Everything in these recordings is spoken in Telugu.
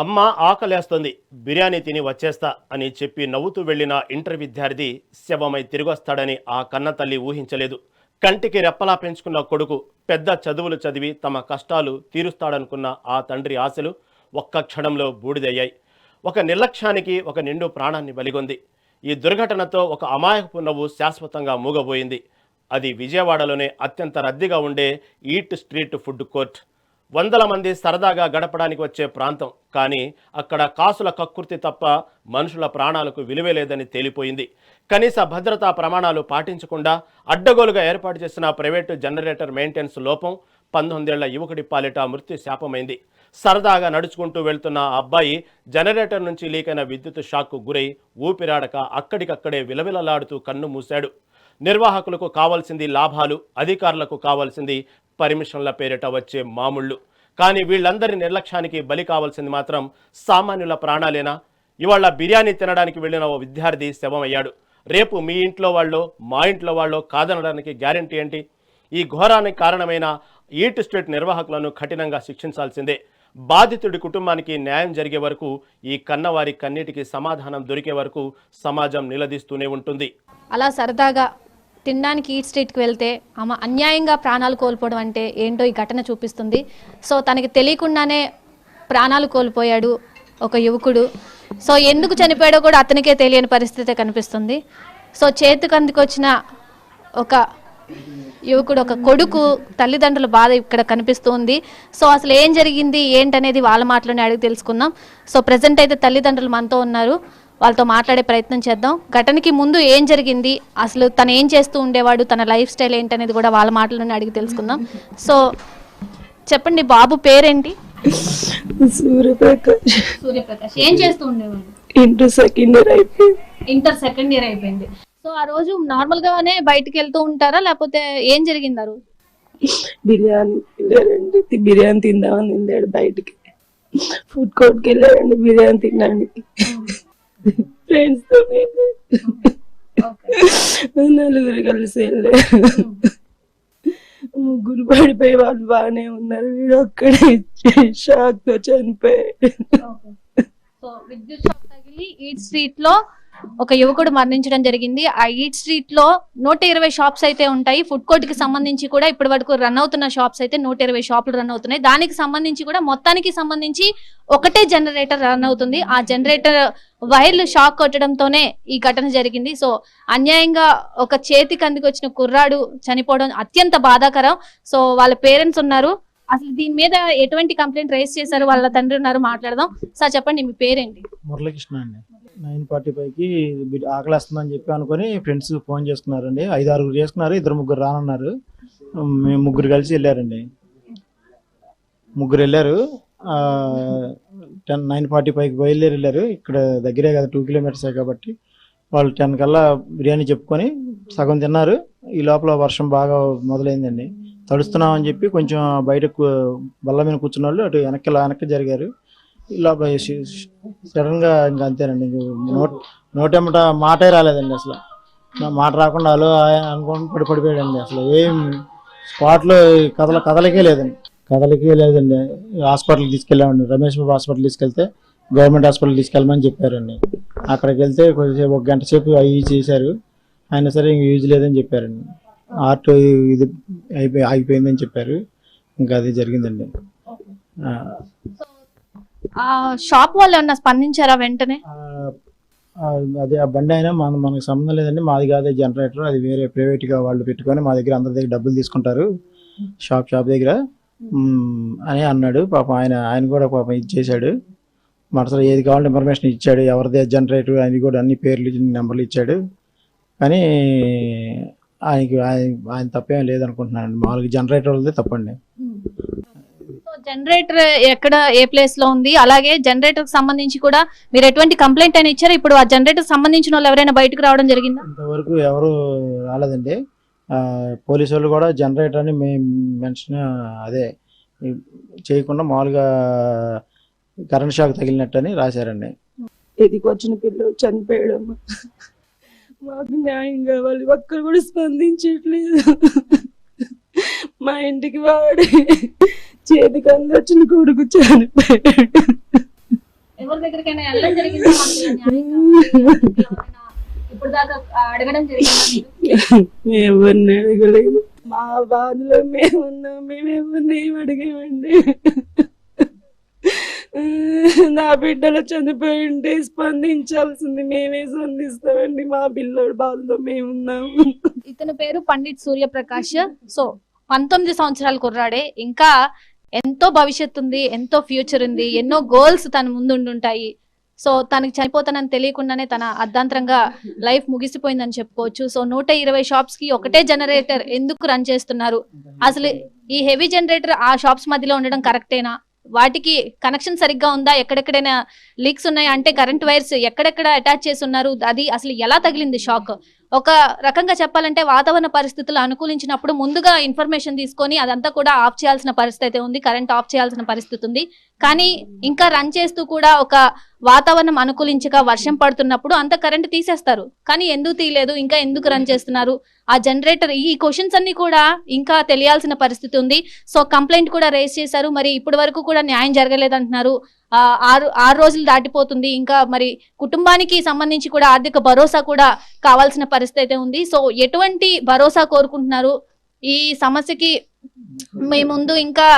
అమ్మ ఆకలేస్తుంది, బిర్యానీ తిని వచ్చేస్తా అని చెప్పి నవ్వుతూ వెళ్లిన ఇంటర్ విద్యార్థి శవమై తిరిగొస్తాడని ఆ కన్నతల్లి ఊహించలేదు. కంటికి రెప్పలా పెంచుకున్న కొడుకు పెద్ద చదువులు చదివి తమ కష్టాలు తీరుస్తాడనుకున్న ఆ తండ్రి ఆశలు ఒక్క క్షణంలో బూడిదయ్యాయి. ఒక నిర్లక్ష్యానికి ఒక నిండు ప్రాణాన్ని బలిగొంది. ఈ దుర్ఘటనతో ఒక అమాయకపు నవ్వు శాశ్వతంగా మూగబోయింది. అది విజయవాడలోనే అత్యంత రద్దీగా ఉండే ఈట్ స్ట్రీట్ ఫుడ్ కోర్ట్. వందల మంది సరదాగా గడపడానికి వచ్చే ప్రాంతం. కానీ అక్కడ కాసుల కక్కుర్తి తప్ప మనుషుల ప్రాణాలకు విలువే లేదని తేలిపోయింది. కనీస భద్రతా ప్రమాణాలు పాటించకుండా అడ్డగోలుగా ఏర్పాటు చేసిన ప్రైవేటు జనరేటర్ మెయింటెనెన్స్ లోపం 19 ఏళ్ల యువకుడి పాలిట మృత్యు శాపమైంది. సరదాగా నడుచుకుంటూ వెళ్తున్న ఆ అబ్బాయి జనరేటర్ నుంచి లీకైన విద్యుత్ షాక్కు గురై ఊపిరాడక అక్కడికక్కడే విలవిలలాడుతూ కన్ను మూశాడు. నిర్వాహకులకు కావాల్సింది లాభాలు, అధికారులకు కావాల్సింది పర్మిషన్ల పేరిట వచ్చే మామూళ్ళు. కానీ వీళ్ళందరి నిర్లక్ష్యానికి బలి కావాల్సింది మాత్రం సామాన్యుల ప్రాణాలేనా? ఇవాళ బిర్యానీ తినడానికి వెళ్ళిన ఓ విద్యార్థి శవమయ్యాడు. రేపు మీ ఇంట్లో వాళ్ళో మా ఇంట్లో వాళ్ళో కాదనడానికి గ్యారెంటీ ఏంటి? ఈ ఘోరానికి కారణమైన ఈట్ స్ట్రీట్ నిర్వాహకులను కఠినంగా శిక్షించాల్సిందే. బాధితుడి కుటుంబానికి న్యాయం జరిగే వరకు, ఈ కన్నవారి కన్నీటికి సమాధానం దొరికే వరకు సమాజం నిలదీస్తూనే ఉంటుంది. అలా సరదాగా తినడానికి ఈట్ స్ట్రీట్కి వెళ్తే ఆమె అన్యాయంగా ప్రాణాలు కోల్పోవడం అంటే ఏంటో ఈ ఘటన చూపిస్తుంది. సో తనకి తెలియకుండానే ప్రాణాలు కోల్పోయాడు ఒక యువకుడు. సో ఎందుకు చనిపోయాడో కూడా అతనికే తెలియని పరిస్థితి కనిపిస్తుంది. సో చేతికి అందుకొచ్చిన ఒక యువకుడు, ఒక కొడుకు తల్లిదండ్రుల బాధ ఇక్కడ కనిపిస్తుంది. సో అసలు ఏం జరిగింది ఏంటనేది వాళ్ళ మాటలోనే అడిగి తెలుసుకుందాం. సో ప్రజెంట్ అయితే తల్లిదండ్రులు మనతో ఉన్నారు, వాళ్ళతో మాట్లాడే ప్రయత్నం చేద్దాం. ఘటనకి ముందు ఏం జరిగింది, అసలు తను ఏం చేస్తూ ఉండేవాడు, తన లైఫ్ స్టైల్ ఏంటనేది కూడా వాళ్ళ మాటలోనే అడిగి తెలుసుకుందాం. సో చెప్పండి, బాబు పేరేంటి? సూర్యప్రకాష్. సూర్యప్రకాష్. ఏం చేస్తూ ఉండేవాడు? ఇంటర్ సెకండ్ ఇయర్ అయిపోయింది. ఇంటర్ సెకండ్ ఇయర్ అయిపోయింది. సో ఆ రోజు నార్మల్ గానే బయటకు వెళ్తూ ఉంటారా, లేకపోతే ఏం జరిగింది ఆ రోజు? బిర్యానీ వెళ్ళారండి, బిర్యానీ తిందామని వెళ్ళాడు బయటికి. ఫుడ్ కోర్ట్ కి వెళ్ళారండి బిర్యానీ తినడానికి. ఫ్రెండ్స్ తో నలుగురు కలిసి వెళ్ళారు. ముగ్గురు పడిపోయి వాళ్ళు బాగానే ఉన్నారు, వీడు ఒక్కడే షాక్ తో చనిపోయాడు. సో విద్యుత్ షాక్ తగిలి ఈట్ స్ట్రీట్ లో ఒక యువకుడు మరణించడం జరిగింది. ఆ ఈట్ స్ట్రీట్ లో 120 షాప్స్ అయితే ఉంటాయి. ఫుడ్ కోర్ట్ కి సంబంధించి కూడా ఇప్పటి వరకు రన్ అవుతున్న షాప్స్ అయితే 120 షాపులు రన్ అవుతున్నాయి. దానికి సంబంధించి కూడా మొత్తానికి సంబంధించి ఒకటే జనరేటర్ రన్ అవుతుంది. ఆ జనరేటర్ వైర్లు షాక్ కొట్టడంతోనే ఈ ఘటన జరిగింది. సో అన్యాయంగా ఒక చేతికి అందుకొచ్చిన కుర్రాడు చనిపోవడం అత్యంత బాధాకరం. సో వాళ్ళ పేరెంట్స్ ఉన్నారు, అసలు దీని మీద ఎటువంటి కంప్లైంట్ రేస్ చేశారు, వాళ్ళ తండ్రి ఉన్నారు, మాట్లాడదాం. సార్ చెప్పండి, మీ పేరేంటి? మురళీకృష్ణ అండి. 9:45కి ఆకలేస్తుందని చెప్పి అనుకుని ఫ్రెండ్స్ ఫోన్ చేసుకున్నారండి. 5-6 చేసుకున్నారు, 2-3 రానున్నారు. మేము 3 కలిసి వెళ్ళారండి. 3 వెళ్ళారు. 9:45కి బయలుదేరి వెళ్ళారు. ఇక్కడ దగ్గరే కదా, 2 కిలోమీటర్సే కాబట్టి వాళ్ళు 10 కల్లా బిర్యానీ చెప్పుకొని సగం తిన్నారు. ఈ లోపల వర్షం బాగా మొదలైందండి. తడుస్తున్నామని చెప్పి కొంచెం బయటకు బల్ల మీద కూర్చున్న వాళ్ళు అటు వెనక్కి జరిగారు. ఇలా సడన్ గా ఇంకా అంతేనండి, నోటెమ్మట మాటే రాలేదండి. అసలు మాట రాకుండా అలో అనుకోని పడిపోయాడండి. అసలు ఏం స్పాట్లో కదలకే లేదండి. హాస్పిటల్కి తీసుకెళ్ళామండి. రమేష్ బాబు హాస్పిటల్ తీసుకెళ్తే గవర్నమెంట్ హాస్పిటల్ తీసుకెళ్ళమని చెప్పారండి. అక్కడికి వెళ్తే కొద్దిసేపు 1 గంట సేపు అవి చేశారు. అయినా సరే ఇంక యూజ్ లేదని చెప్పారండి. హార్ట్ ఇది ఆగిపోయిందని చెప్పారు. ఇంకా అది జరిగిందండి. షాప్ వాళ్ళు ఏమన్నా స్పందించారా వెంటనే? అదే ఆ బండి అయినా మనకు సంబంధం లేదండి, మాది కాదే జనరేటర్, అది వేరే ప్రైవేట్ గా వాళ్ళు పెట్టుకొని మా దగ్గర అందరి దగ్గర డబ్బులు తీసుకుంటారు షాప్ దగ్గర అని అన్నాడు. పాపం ఆయన కూడా పాపం ఇది చేశాడు. మనసులో ఏది కావాలంటే ఇన్ఫర్మేషన్ ఇచ్చాడు, ఎవరిదే జనరేటర్ అని కూడా అన్ని పేర్లు నెంబర్లు ఇచ్చాడు. కానీ ఆయన తప్పేం లేదనుకుంటున్నాను. మామూలుగా జనరేటర్ వాళ్ళదే తప్పండి. జనరేటర్ ఎక్కడ, ఏ ప్లేస్ లో ఉంది, అలాగే జనరేటర్ కి సంబంధించి కూడా మీరు ఎటువంటి కంప్లైంట్ అయినా ఇచ్చారు? ఇప్పుడు ఆ జనరేటర్ సంబంధించిన వాళ్ళు ఎవరైనా బయటకు రావడం జరిగిందా? ఇంతవరకు ఎవరు రాలేదండి. పోలీసు వాళ్ళు కూడా జనరేటర్ అని మెన్షన్ అదే చేయకుండా మామూలుగా కరెంట్ షాక్ తగిలినట్టని రాశారండి. ఎదికి వచ్చిన పిల్లలు చనిపోయడం, మాకు న్యాయం కావాలి. ఒక్కరు కూడా స్పందించట్లేదు. మా ఇంటికి వాడి చేతికి అందొచ్చిన కొడుకు చనిపోయాడు. ఎవరి దగ్గరికైనా వెళ్ళడం జరిగింది ఇప్పుడు దాకా అడగడం జరిగింది? ఎవరిని అడగలేదు. మా బాధలో మేమున్నాం, మేము ఎవరిని ఏం అడిగామండి. నా బిడ్డలు చనిపోయి ఉంటే స్పందించాల్సింది మేమే స్పందిస్తామండి. మా పిల్లల బాధలో మేమున్నాము. ఇతని పేరు పండిట్ సూర్యప్రకాష్. సో 19 సంవత్సరాల కుర్రాడే, ఇంకా ఎంతో భవిష్యత్తు ఉంది, ఎంతో ఫ్యూచర్ ఉంది, ఎన్నో గోల్స్ తన ముందు ఉంటాయి. సో తనకి చనిపోతానని తెలియకుండానే తన అర్ధాంతరంగా లైఫ్ ముగిసిపోయిందని చెప్పుకోవచ్చు. సో 120 షాప్స్ కి ఒకటే జనరేటర్ ఎందుకు రన్ చేస్తున్నారు? అసలు ఈ హెవీ జనరేటర్ ఆ షాప్స్ మధ్యలో ఉండడం కరెక్టేనా? వాటికి కనెక్షన్ సరిగ్గా ఉందా? ఎక్కడెక్కడైనా లీక్స్ ఉన్నాయా? అంటే కరెంట్ వైర్స్ ఎక్కడెక్కడ అటాచ్ చేసి ఉన్నారు? అది అసలు ఎలా తగిలింది షాక్? ఒక రకంగా చెప్పాలంటే వాతావరణ పరిస్థితులు అనుకూలించినప్పుడు ముందుగా ఇన్ఫర్మేషన్ తీసుకొని అదంతా కూడా ఆఫ్ చేయాల్సిన పరిస్థితి అయితే ఉంది, కరెంట్ ఆఫ్ చేయాల్సిన పరిస్థితి ఉంది. కానీ ఇంకా రన్ చేస్తూ కూడా ఒక వాతావరణం అనుకూలించక వర్షం పడుతున్నప్పుడు అంత కరెంట్ తీసేస్తారు. కానీ ఎందుకు తీయలేదు, ఇంకా ఎందుకు రన్ చేస్తున్నారు? ఆ జనరేటర్, ఈ క్వశ్చన్స్ అన్ని కూడా ఇంకా తెలియాల్సిన పరిస్థితి ఉంది. సో కంప్లైంట్ కూడా రేస్ చేశారు. మరి ఇప్పటి వరకు కూడా న్యాయం జరగలేదంటున్నారు. 6 రోజులు దాటిపోతుంది. ఇంకా మరి కుటుంబానికి సంబంధించి కూడా ఆర్థిక భరోసా కూడా కావాల్సిన పరిస్థితి అయితే ఉంది. సో ఎటువంటి భరోసా కోరుకుంటున్నారు? ఈ సమస్యకి మీ ముందు ఇంకా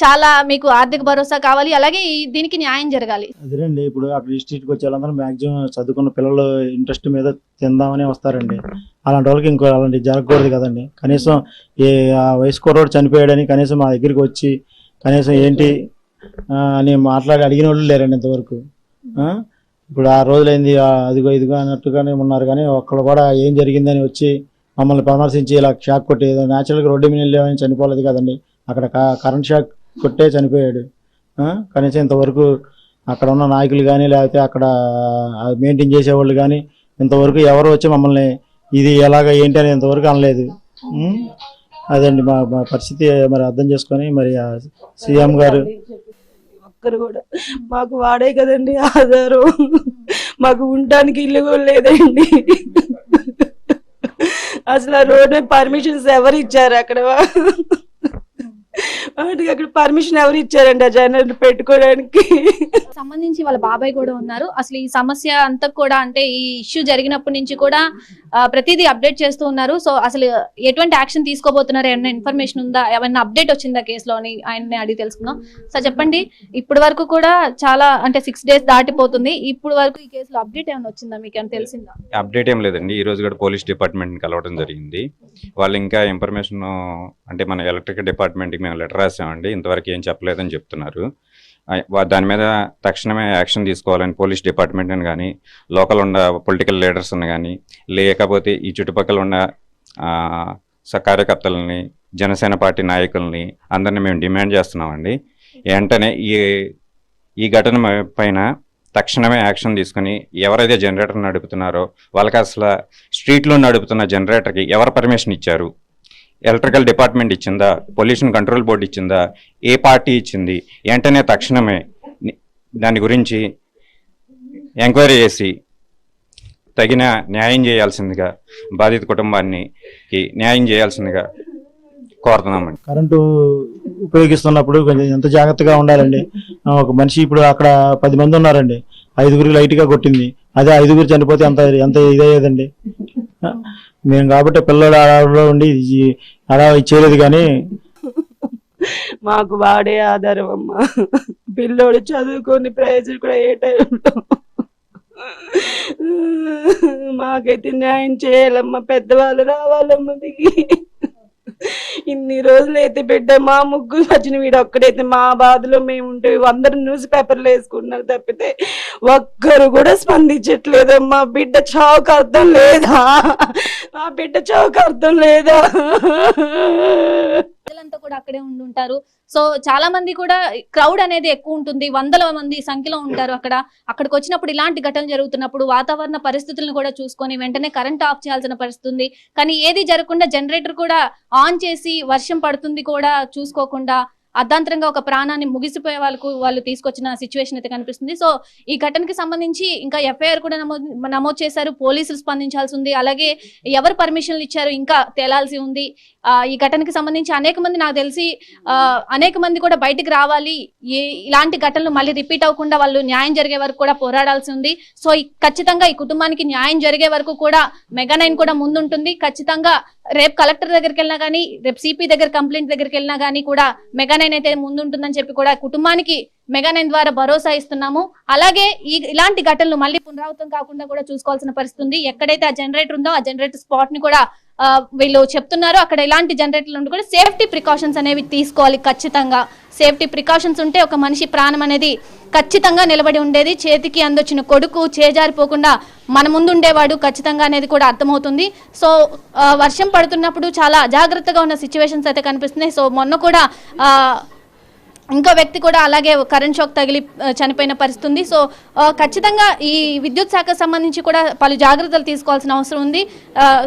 చాలా మీకు ఆర్థిక భరోసా కావాలి, అలాగే దీనికి న్యాయం జరగాలి. అదేనండి, ఇప్పుడు అక్కడ డిస్ట్రిక్ట్కి వచ్చే వాళ్ళందరూ మాక్సిమం చదువుకున్న పిల్లలు ఇంట్రెస్ట్ మీద తిందామని వస్తారండి. అలాంటి వాళ్ళకి ఇంకో అలాంటి జరగకూడదు కదండి. కనీసం ఆ వయసు కుర్రోడు చనిపోయాడని కనీసం మా దగ్గరికి వచ్చి కనీసం ఏంటి అని మాట్లాడి అడిగిన వాళ్ళు లేరండి ఇంతవరకు. ఇప్పుడు 6 రోజులైంది అదిగో ఇదిగో అన్నట్టుగానే ఉన్నారు. కానీ ఒక్కళ్ళు కూడా ఏం జరిగిందని వచ్చి మమ్మల్ని పరామర్శించి ఇలా షాక్ కొట్టి, ఏదో న్యాచురల్గా రోడ్డు మీద వెళ్ళామని చనిపోలేదు కదండి. అక్కడ కరెంట్ షాక్ కొట్టే చనిపోయాడు. కనీసం ఇంతవరకు అక్కడ ఉన్న నాయకులు కానీ లేకపోతే అక్కడ మెయింటైన్ చేసేవాళ్ళు కానీ ఇంతవరకు ఎవరు వచ్చి మమ్మల్ని ఇది ఎలాగ ఏంటి అని ఇంతవరకు అనలేదు. అదండి మా పరిస్థితి. మరి అర్థం చేసుకొని మరి సీఎం గారు ఒక్కరు కూడా మాకు వాడే కదండి ఆధారం. మాకు ఉండటానికి ఇల్లు కూడా లేదండి. అసలు ఆ రోడ్ పర్మిషన్స్ ఎవరు ఇచ్చారు? అక్కడ వాటికి అక్కడ పర్మిషన్ ఎవరు ఇచ్చారండి ఆ జనరేటర్ పెట్టుకోవడానికి? సంబంధించి వాళ్ళ బాబాయ్ కూడా ఉన్నారు. అసలు ఈ సమస్య అంతా కూడా, అంటే ఈ ఇష్యూ జరిగినప్పటి నుంచి కూడా ప్రతిదీ అప్డేట్ చేస్తూ ఉన్నారు. సో అసలు ఎటువంటి యాక్షన్ తీసుకోబోతున్నారు, ఏమన్నా ఇన్ఫర్మేషన్ ఉందా, ఏమన్నా అప్డేట్ వచ్చిందా కేసులో అని ఆయన్ని అడిగి తెలుసుకుందాం. సార్ చెప్పండి, ఇప్పటి వరకు కూడా చాలా అంటే 6 days దాటిపోతుంది. ఇప్పుడు వరకు ఈ కేసులో అప్డేట్ ఏమైనా వచ్చిందా, మీకు ఏమైనా తెలిసిందా? అప్డేట్ ఏం లేదండి. ఈ రోజు కూడా పోలీస్ డిపార్ట్మెంట్ని కలవడం జరిగింది. వాళ్ళు ఇంకా ఇన్ఫర్మేషన్ అంటే మన ఎలక్ట్రికల్ డిపార్ట్మెంట్కి మేము లెటర్ రాసామండి, ఇంతవరకు ఏం చెప్పలేదని చెప్తున్నారు. దాని మీద తక్షణమే యాక్షన్ తీసుకోవాలని పోలీస్ డిపార్ట్మెంట్ని కానీ, లోకల్ ఉన్న పొలిటికల్ లీడర్స్ని కానీ, లేకపోతే ఈ చుట్టుపక్కల ఉన్న కార్యకర్తలని, జనసేన పార్టీ నాయకుల్ని అందరినీ మేము డిమాండ్ చేస్తున్నామండి. వెంటనే ఈ ఘటన పైన తక్షణమే యాక్షన్ తీసుకుని ఎవరైతే జనరేటర్ నడుపుతున్నారో వాళ్ళకి అసలు స్ట్రీట్లో నడుపుతున్న జనరేటర్కి ఎవరు పర్మిషన్ ఇచ్చారు? ఎలక్ట్రికల్ డిపార్ట్మెంట్ ఇచ్చిందా? పొల్యూషన్ కంట్రోల్ బోర్డు ఇచ్చిందా? ఏ పార్టీ ఇచ్చింది? వెంటనే తక్షణమే దాని గురించి ఎంక్వైరీ చేసి తగిన న్యాయం చేయాల్సిందిగా, బాధిత కుటుంబానికి న్యాయం చేయాల్సిందిగా కోరుతున్నామండి. కరెంటు ఉపయోగిస్తున్నప్పుడు కొంచెం ఎంత జాగ్రత్తగా ఉండాలండి. ఒక మనిషి ఇప్పుడు అక్కడ 10 మంది ఉన్నారండి, 5గురికి లైట్గా కొట్టింది. అదే 5గురు చనిపోతే ఎంత ఇదయ్యేదండి. మేము కాబట్టి పిల్లలు అడవిలో ఉండి అలా ఇచ్చేయలేదు. కానీ మాకు వాడే ఆధారం అమ్మ. పిల్లోడు చదువుకొని ప్రయోజనం కూడా ఏ టైంలో మాకైతే న్యాయం చేయాలమ్మా. పెద్దవాళ్ళు రావాలమ్మా దిగి. ఇన్ని రోజులు అయితే బిడ్డ మా ముగ్గురు వచ్చిన వీడు ఒక్కడైతే మా బాధలో మేము ఉంటే అందరూ న్యూస్ పేపర్లు వేసుకుంటున్నారు తప్పితే ఒక్కరు కూడా స్పందించట్లేదమ్మా. బిడ్డ చావుకు అర్థం లేదా? మా బిడ్డ చావుకు అర్థం లేదా? ప్రజలంతా కూడా అక్కడే ఉండుంటారు. సో చాలా మంది కూడా క్రౌడ్ అనేది ఎక్కువ ఉంటుంది, 100ల మంది సంఖ్యలో ఉంటారు అక్కడికి వచ్చినప్పుడు ఇలాంటి ఘటనలు జరుగుతున్నప్పుడు వాతావరణ పరిస్థితులను కూడా చూసుకొని వెంటనే కరెంట్ ఆఫ్ చేయాల్సిన పరిస్థితి ఉంది. కానీ ఏది జరగకుండా జనరేటర్ కూడా ఆన్ చేసి వర్షం పడుతుంది కూడా చూసుకోకుండా అర్ధాంతరంగా ఒక ప్రాణాన్ని ముగిసిపోయే వాళ్ళు తీసుకొచ్చిన సిచ్యువేషన్ అయితే కనిపిస్తుంది. సో ఈ ఘటనకి సంబంధించి ఇంకా ఎఫ్ఐఆర్ కూడా నమోదు చేశారు. పోలీసులు స్పందించాల్సి ఉంది. అలాగే ఎవరు పర్మిషన్లు ఇచ్చారు ఇంకా తేలాల్సి ఉంది. ఈ ఘటనకి సంబంధించి నాకు తెలిసి అనేక మంది కూడా బయటికి రావాలి. ఇలాంటి ఘటనలు మళ్ళీ రిపీట్ అవ్వకుండా వాళ్ళు న్యాయం జరిగే వరకు కూడా పోరాడాల్సి ఉంది. సో ఖచ్చితంగా ఈ కుటుంబానికి న్యాయం జరిగే వరకు కూడా మెగా9 కూడా ముందుంటుంది. ఖచ్చితంగా రేపు కలెక్టర్ దగ్గరికి వెళ్ళినా కానీ, రేపు సిపి దగ్గర కంప్లైంట్ దగ్గరికి వెళ్ళినా కానీ కూడా మెగా9 అయితే ముందుంటుందని చెప్పి కూడా కుటుంబానికి మెగా9 ద్వారా భరోసా ఇస్తున్నాము. అలాగే ఇలాంటి ఘటనలు మళ్ళీ పునరావృతం కాకుండా కూడా చూసుకోవాల్సిన పరిస్థితి ఉంది. ఎక్కడైతే ఆ జనరేటర్ ఉందో ఆ జనరేటర్ స్పాట్ ని కూడా వీళ్ళు చెప్తున్నారు. అక్కడ ఇలాంటి జనరేటర్లు ఉండి కూడా సేఫ్టీ ప్రికాషన్స్ అనేవి తీసుకోవాలి. ఖచ్చితంగా సేఫ్టీ ప్రికాషన్స్ ఉంటే ఒక మనిషి ప్రాణం అనేది ఖచ్చితంగా నిలబడి ఉండేది. చేతికి అందొచ్చిన కొడుకు చేజారిపోకుండా మన ముందు ఉండేవాడు ఖచ్చితంగా అనేది కూడా అర్థమవుతుంది. సో వర్షం పడుతున్నప్పుడు చాలా అజాగ్రత్తగా ఉన్న సిచ్యువేషన్స్ అయితే కనిపిస్తున్నాయి. సో మొన్న కూడా ఇంకో వ్యక్తి కూడా అలాగే కరెంట్ షాక్ తగిలి చనిపోయిన పరిస్థితి ఉంది. సో ఖచ్చితంగా ఈ విద్యుత్ శాఖకు సంబంధించి కూడా పలు జాగ్రత్తలు తీసుకోవాల్సిన అవసరం ఉంది.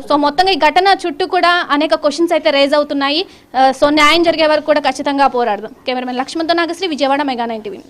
సో మొత్తంగా ఈ ఘటన చుట్టూ కూడా అనేక క్వశ్చన్స్ అయితే రేజ్ అవుతున్నాయి. సో న్యాయం జరిగే వరకు కూడా ఖచ్చితంగా పోరాడదాం. కెమెరామెన్ లక్ష్మణ్తో నాగశ్రీ, విజయవాడ, మెగా9 టీవీ.